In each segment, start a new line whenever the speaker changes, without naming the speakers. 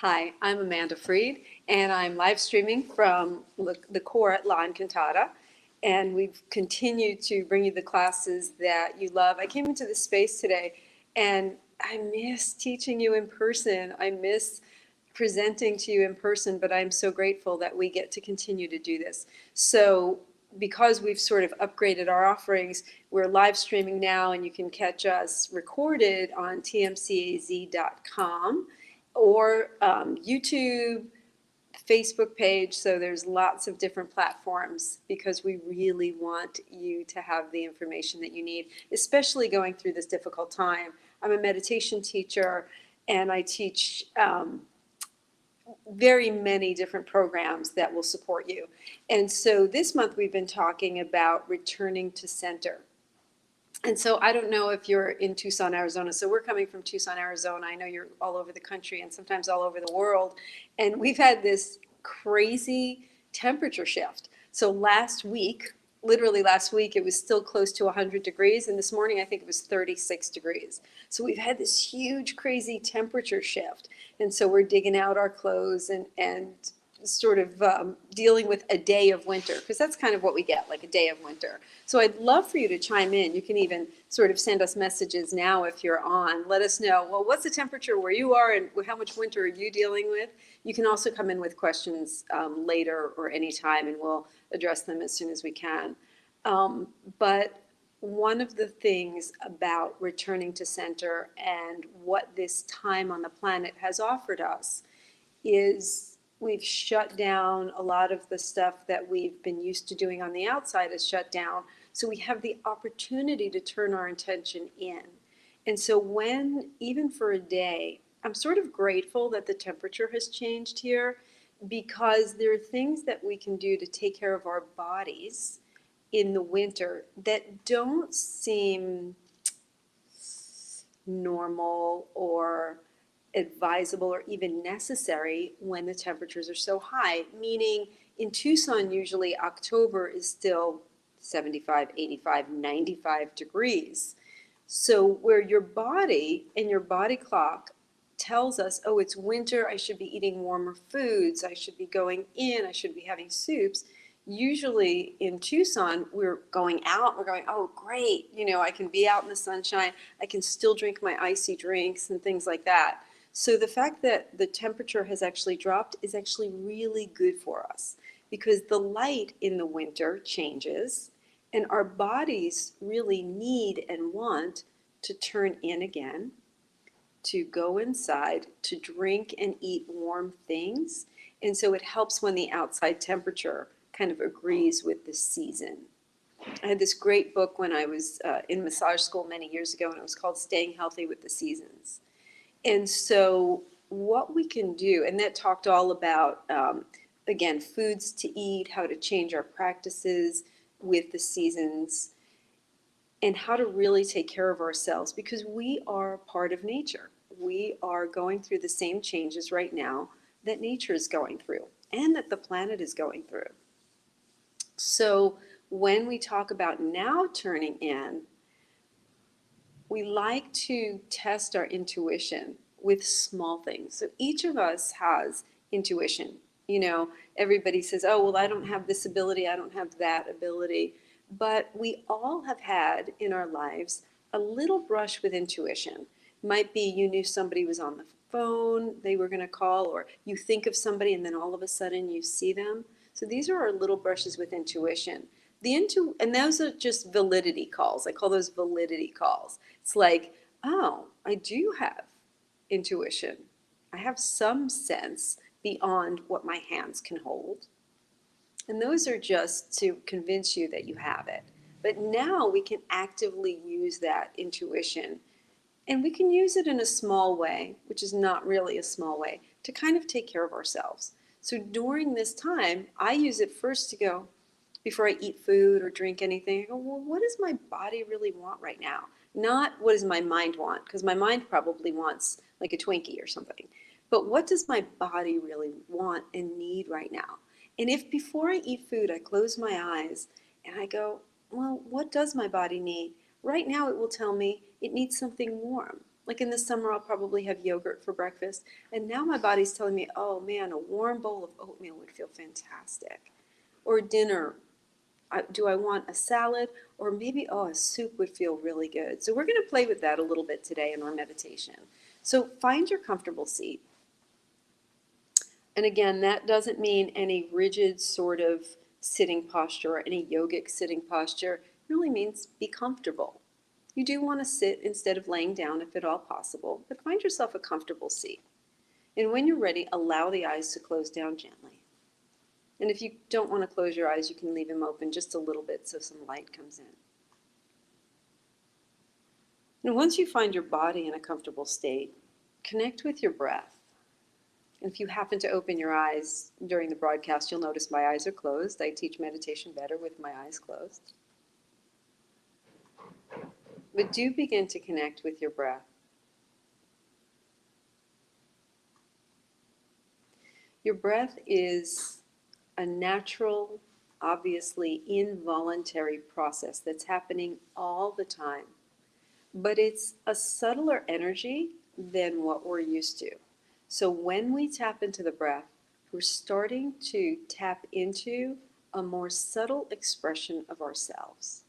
Hi, I'm Amanda Freed, and I'm live streaming from the core at La Encantada. And we've continued to bring you the classes that you love. I came into this space today, and I miss teaching you in person. I miss presenting to you in person, but I'm so grateful that we get to continue to do this. So, because we've sort of upgraded our offerings, we're live streaming now, and you can catch us recorded on tmcaz.com or YouTube, Facebook page. So there's lots of different platforms because we really want you to have the information that you need, especially going through this difficult time. I'm a meditation teacher and I teach very many different programs that will support you. And so this month we've been talking about returning to center. And so I don't know if you're in Tucson, Arizona. So we're coming from Tucson, Arizona. I know you're all over the country and sometimes all over the world. And we've had this crazy temperature shift. So last week, literally last week, it was still close to 100 degrees. And this morning, I think it was 36 degrees. So we've had this huge, crazy temperature shift. And so we're digging out our clothes and sort of dealing with a day of winter, because that's kind of what we get, like a day of winter. So I'd love for you to chime in. You can even sort of send us messages now if you're on. Let us know, well, what's the temperature where you are and how much winter are you dealing with? You can also come in with questions later or anytime, and we'll address them as soon as we can. But one of the things about returning to center and what this time on the planet has offered us is we've shut down a lot of the stuff that we've been used to doing on the outside is shut down. So we have the opportunity to turn our attention in. And so when, even for a day, I'm sort of grateful that the temperature has changed here because there are things that we can do to take care of our bodies in the winter that don't seem normal or advisable or even necessary when the temperatures are so high, meaning in Tucson, usually October is still 75, 85, 95 degrees. So where your body and your body clock tells us, oh, it's winter, I should be eating warmer foods, I should be going in, I should be having soups. Usually in Tucson, we're going out, we're going, oh, great, I can be out in the sunshine, I can still drink my icy drinks and things like that. So the fact that the temperature has actually dropped is actually really good for us because the light in the winter changes and our bodies really need and want to turn in again, to go inside, to drink and eat warm things. And so it helps when the outside temperature kind of agrees with the season. I had this great book when I was in massage school many years ago, and it was called Staying Healthy with the Seasons. And so what we can do, and that talked all about, again, foods to eat, how to change our practices with the seasons, and how to really take care of ourselves because we are part of nature. We are going through the same changes right now that nature is going through and that the planet is going through. So when we talk about now turning in, we like to test our intuition with small things. So each of us has intuition. Everybody says, oh, well, I don't have this ability, I don't have that ability. But we all have had in our lives a little brush with intuition. Might be you knew somebody was on the phone, they were going to call, or you think of somebody and then all of a sudden you see them. So these are our little brushes with intuition. And those are just validity calls. I call those validity calls. It's like, oh, I do have intuition. I have some sense beyond what my hands can hold. And those are just to convince you that you have it. But now we can actively use that intuition. And we can use it in a small way, which is not really a small way, to kind of take care of ourselves. So during this time, I use it first to go, before I eat food or drink anything, I go, well, what does my body really want right now? Not what does my mind want, because my mind probably wants like a Twinkie or something. But what does my body really want and need right now? And if before I eat food, I close my eyes and I go, well, what does my body need? Right now it will tell me it needs something warm. Like in the summer, I'll probably have yogurt for breakfast. And now my body's telling me, oh man, a warm bowl of oatmeal would feel fantastic. Or dinner, do I want a salad? Or maybe, oh, a soup would feel really good. So we're going to play with that a little bit today in our meditation. So find your comfortable seat. And again, that doesn't mean any rigid sort of sitting posture or any yogic sitting posture. It really means be comfortable. You do want to sit instead of laying down if at all possible, but find yourself a comfortable seat. And when you're ready, allow the eyes to close down gently. And if you don't want to close your eyes, you can leave them open just a little bit so some light comes in. And once you find your body in a comfortable state, connect with your breath. And if you happen to open your eyes during the broadcast, you'll notice my eyes are closed. I teach meditation better with my eyes closed. But do begin to connect with your breath. Your breath is a natural, obviously involuntary process that's happening all the time. But it's a subtler energy than what we're used to. So when we tap into the breath, we're starting to tap into a more subtle expression of ourselves.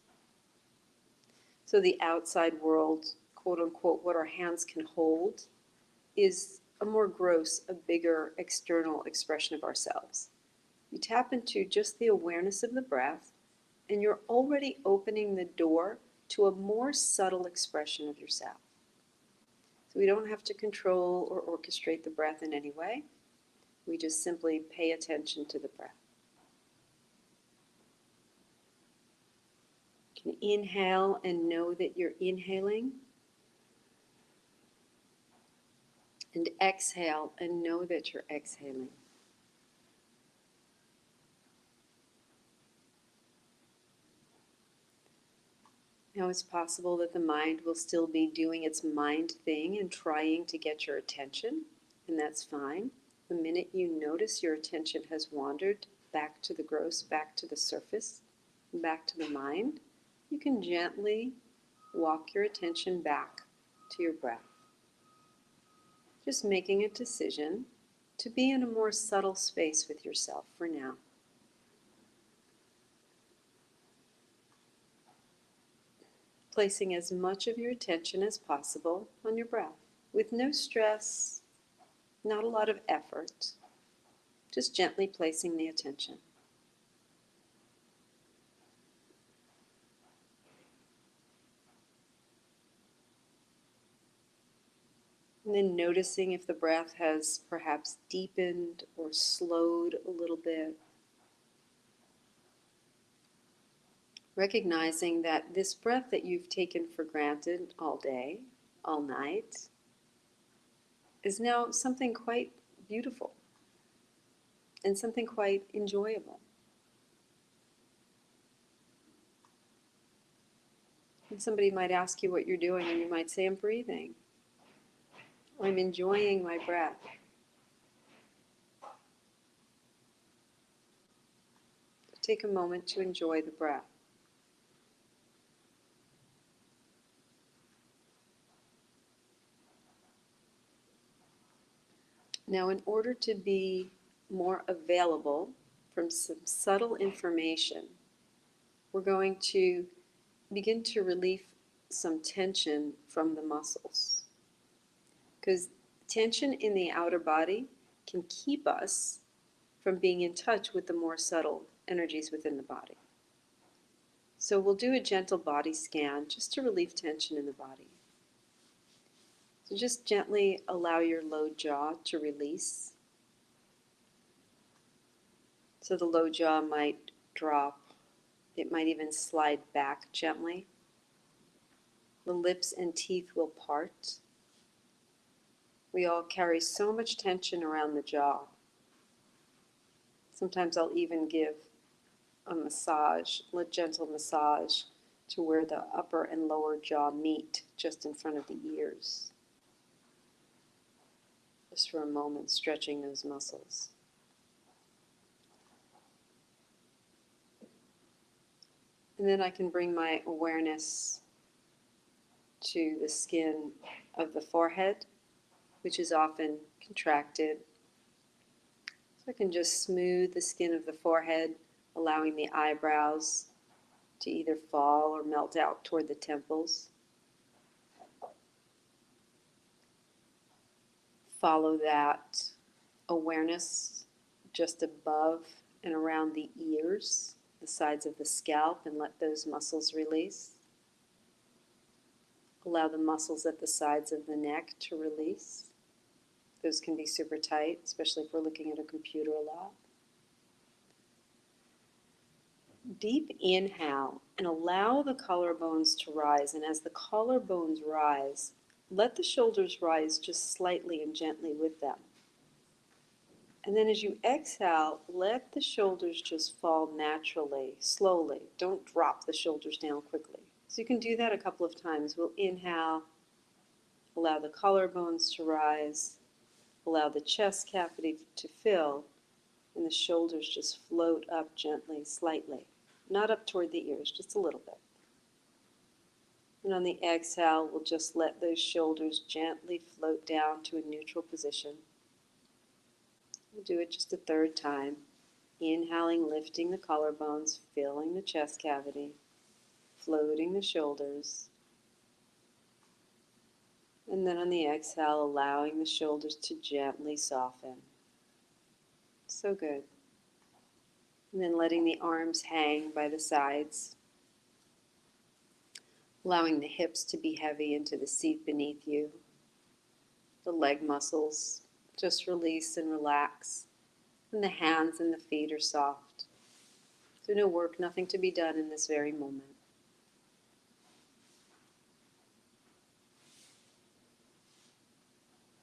So the outside world, quote unquote, what our hands can hold, is a more gross, a bigger external expression of ourselves. You tap into just the awareness of the breath, and you're already opening the door to a more subtle expression of yourself. So we don't have to control or orchestrate the breath in any way. We just simply pay attention to the breath. You can inhale and know that you're inhaling. And exhale and know that you're exhaling. Now it's possible that the mind will still be doing its mind thing and trying to get your attention, and that's fine. The minute you notice your attention has wandered back to the gross, back to the surface, back to the mind, you can gently walk your attention back to your breath. Just making a decision to be in a more subtle space with yourself for now. Placing as much of your attention as possible on your breath, with no stress, not a lot of effort, just gently placing the attention. And then noticing if the breath has perhaps deepened or slowed a little bit. Recognizing that this breath that you've taken for granted all day, all night, is now something quite beautiful and something quite enjoyable. And somebody might ask you what you're doing, and you might say, I'm breathing. Or I'm enjoying my breath. Take a moment to enjoy the breath. Now, in order to be more available from some subtle information, we're going to begin to relieve some tension from the muscles. Because tension in the outer body can keep us from being in touch with the more subtle energies within the body. So we'll do a gentle body scan just to relieve tension in the body. So just gently allow your low jaw to release. So the low jaw might drop. It might even slide back gently. The lips and teeth will part. We all carry so much tension around the jaw. Sometimes I'll even give a massage, a gentle massage, to where the upper and lower jaw meet, just in front of the ears. Just for a moment, stretching those muscles. And then I can bring my awareness to the skin of the forehead, which is often contracted. So I can just smooth the skin of the forehead, allowing the eyebrows to either fall or melt out toward the temples. Follow that awareness just above and around the ears, the sides of the scalp, and let those muscles release. Allow the muscles at the sides of the neck to release. Those can be super tight, especially if we're looking at a computer a lot. Deep inhale and allow the collarbones to rise. And as the collarbones rise, let the shoulders rise just slightly and gently with them. And then as you exhale, let the shoulders just fall naturally, slowly. Don't drop the shoulders down quickly. So you can do that a couple of times. We'll inhale, allow the collarbones to rise, allow the chest cavity to fill, and the shoulders just float up gently, slightly. Not up toward the ears, just a little bit. And on the exhale, we'll just let those shoulders gently float down to a neutral position. We'll do it just a third time. Inhaling, lifting the collarbones, filling the chest cavity, floating the shoulders. And then on the exhale, allowing the shoulders to gently soften. So good. And then letting the arms hang by the sides. Allowing the hips to be heavy into the seat beneath you. The leg muscles just release and relax. And the hands and the feet are soft. So no work, nothing to be done in this very moment.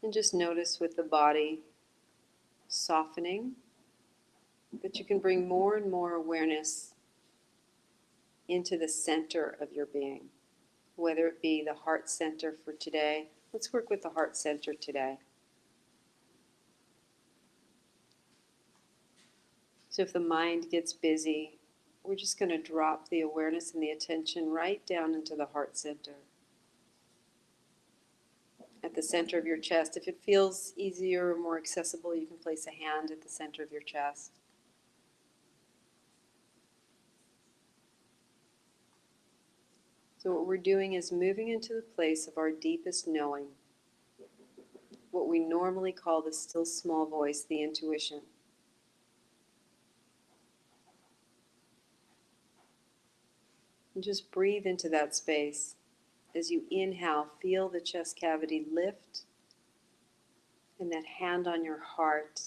And just notice with the body softening, that you can bring more and more awareness into the center of your being, whether it be the heart center for today. Let's work with the heart center today. So if the mind gets busy, we're just going to drop the awareness and the attention right down into the heart center. At the center of your chest. If it feels easier or more accessible, you can place a hand at the center of your chest. So what we're doing is moving into the place of our deepest knowing, what we normally call the still small voice, the intuition. And just breathe into that space. As you inhale, feel the chest cavity lift, and that hand on your heart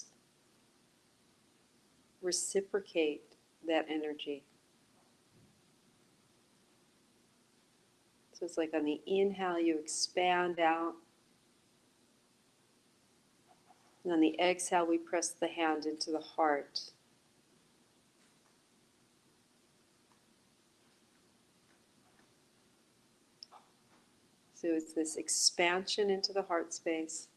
reciprocate that energy. So it's like on the inhale, you expand out. And on the exhale, we press the hand into the heart. So it's this expansion into the heart space.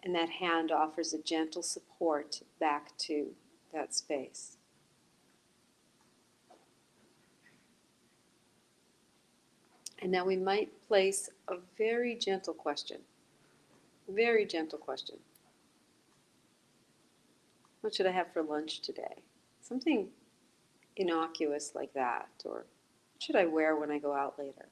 And that hand offers a gentle support back to that space. And now we might place a very gentle question. Very gentle question. What should I have for lunch today? Something innocuous like that. Or what should I wear when I go out later?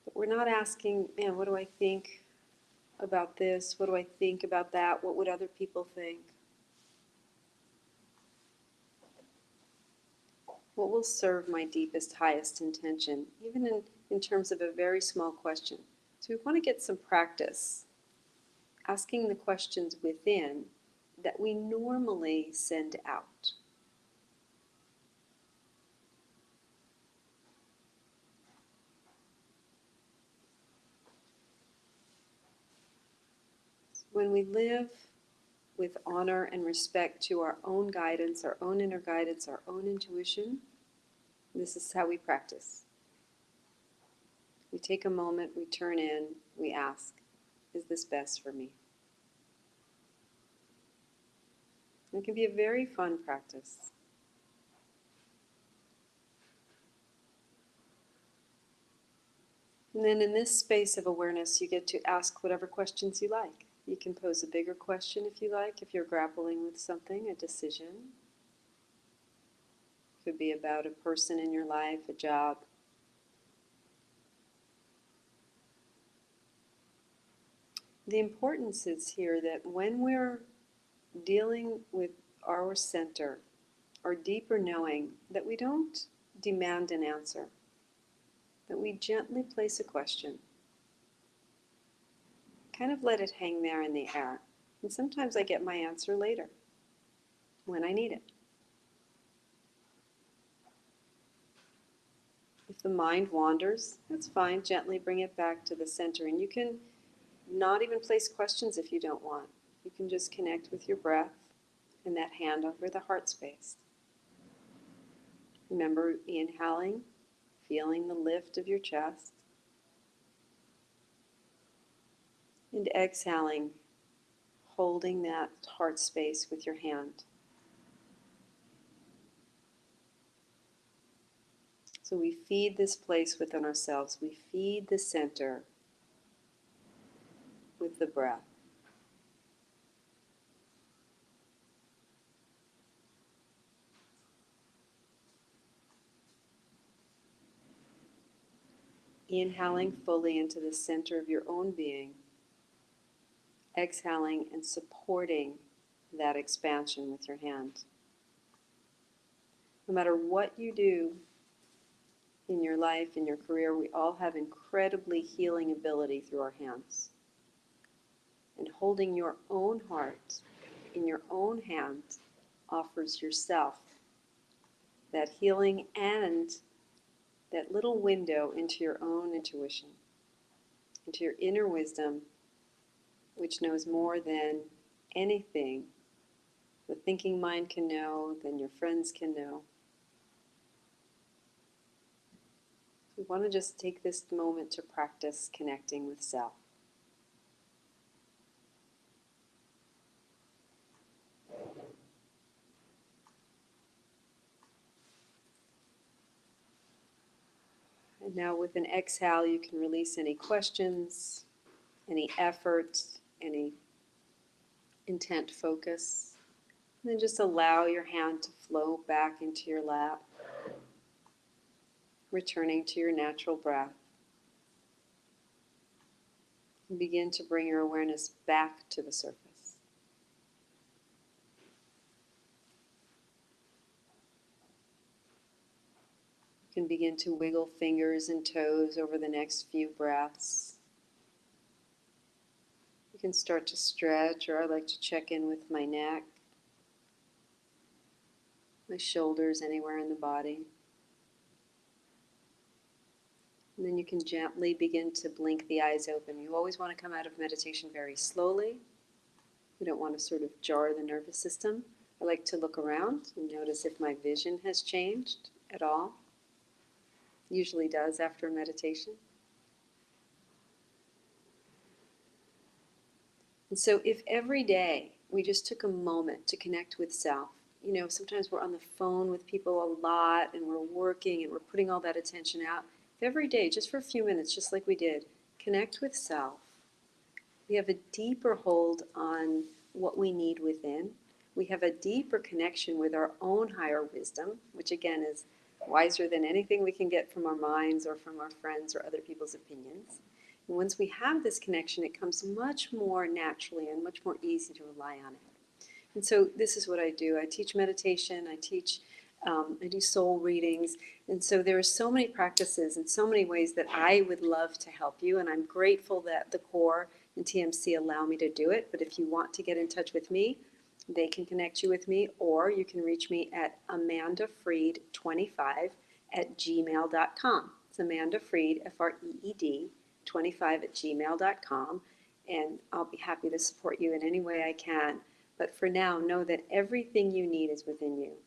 But we're not asking, man, what do I think about this? What do I think about that? What would other people think? What will serve my deepest, highest intention, even in terms of a very small question? So we want to get some practice asking the questions within that we normally send out. When we live with honor and respect to our own guidance, our own inner guidance, our own intuition, this is how we practice. We take a moment, we turn in, we ask, is this best for me? It can be a very fun practice. And then in this space of awareness, you get to ask whatever questions you like. You can pose a bigger question if you like, if you're grappling with something, a decision. It could be about a person in your life, a job. The importance is here that when we're dealing with our center, our deeper knowing, that we don't demand an answer, that we gently place a question. Kind of let it hang there in the air. And sometimes I get my answer later, when I need it. If the mind wanders, that's fine. Gently bring it back to the center. And you can not even place questions if you don't want. You can just connect with your breath and that hand over the heart space. Remember inhaling, feeling the lift of your chest. And exhaling, holding that heart space with your hand. So we feed this place within ourselves. We feed the center with the breath. Inhaling fully into the center of your own being. Exhaling and supporting that expansion with your hand. No matter what you do in your life, in your career, we all have incredibly healing ability through our hands. And holding your own heart in your own hand offers yourself that healing and that little window into your own intuition, into your inner wisdom, which knows more than anything the thinking mind can know, than your friends can know. We want to just take this moment to practice connecting with self. And now with an exhale, you can release any questions, any effort, any intent focus. And then just allow your hand to flow back into your lap, returning to your natural breath. And begin to bring your awareness back to the surface. You can begin to wiggle fingers and toes over the next few breaths. You can start to stretch, or I like to check in with my neck, my shoulders, anywhere in the body. And then you can gently begin to blink the eyes open. You always want to come out of meditation very slowly. You don't want to sort of jar the nervous system. I like to look around and notice if my vision has changed at all. Usually does after meditation. And so if every day we just took a moment to connect with self, you know, sometimes we're on the phone with people a lot and we're working and we're putting all that attention out. If every day, just for a few minutes, just like we did, connect with self, we have a deeper hold on what we need within. We have a deeper connection with our own higher wisdom, which again is wiser than anything we can get from our minds or from our friends or other people's opinions. And once we have this connection, it comes much more naturally and much more easy to rely on it. And so this is what I do. I teach meditation, I do soul readings. And so there are so many practices and so many ways that I would love to help you. And I'm grateful that the Core and TMC allow me to do it. But if you want to get in touch with me, they can connect you with me, or you can reach me at amandafreed25@gmail.com. It's Amanda Freed, Freed, 25@gmail.com, and I'll be happy to support you in any way I can. But for now, know that everything you need is within you.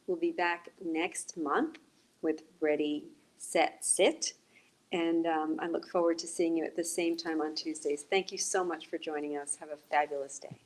We'll be back next month with Ready, Set, Sit, and I look forward to seeing you at the same time on Tuesdays. Thank you so much for joining us. Have a fabulous day.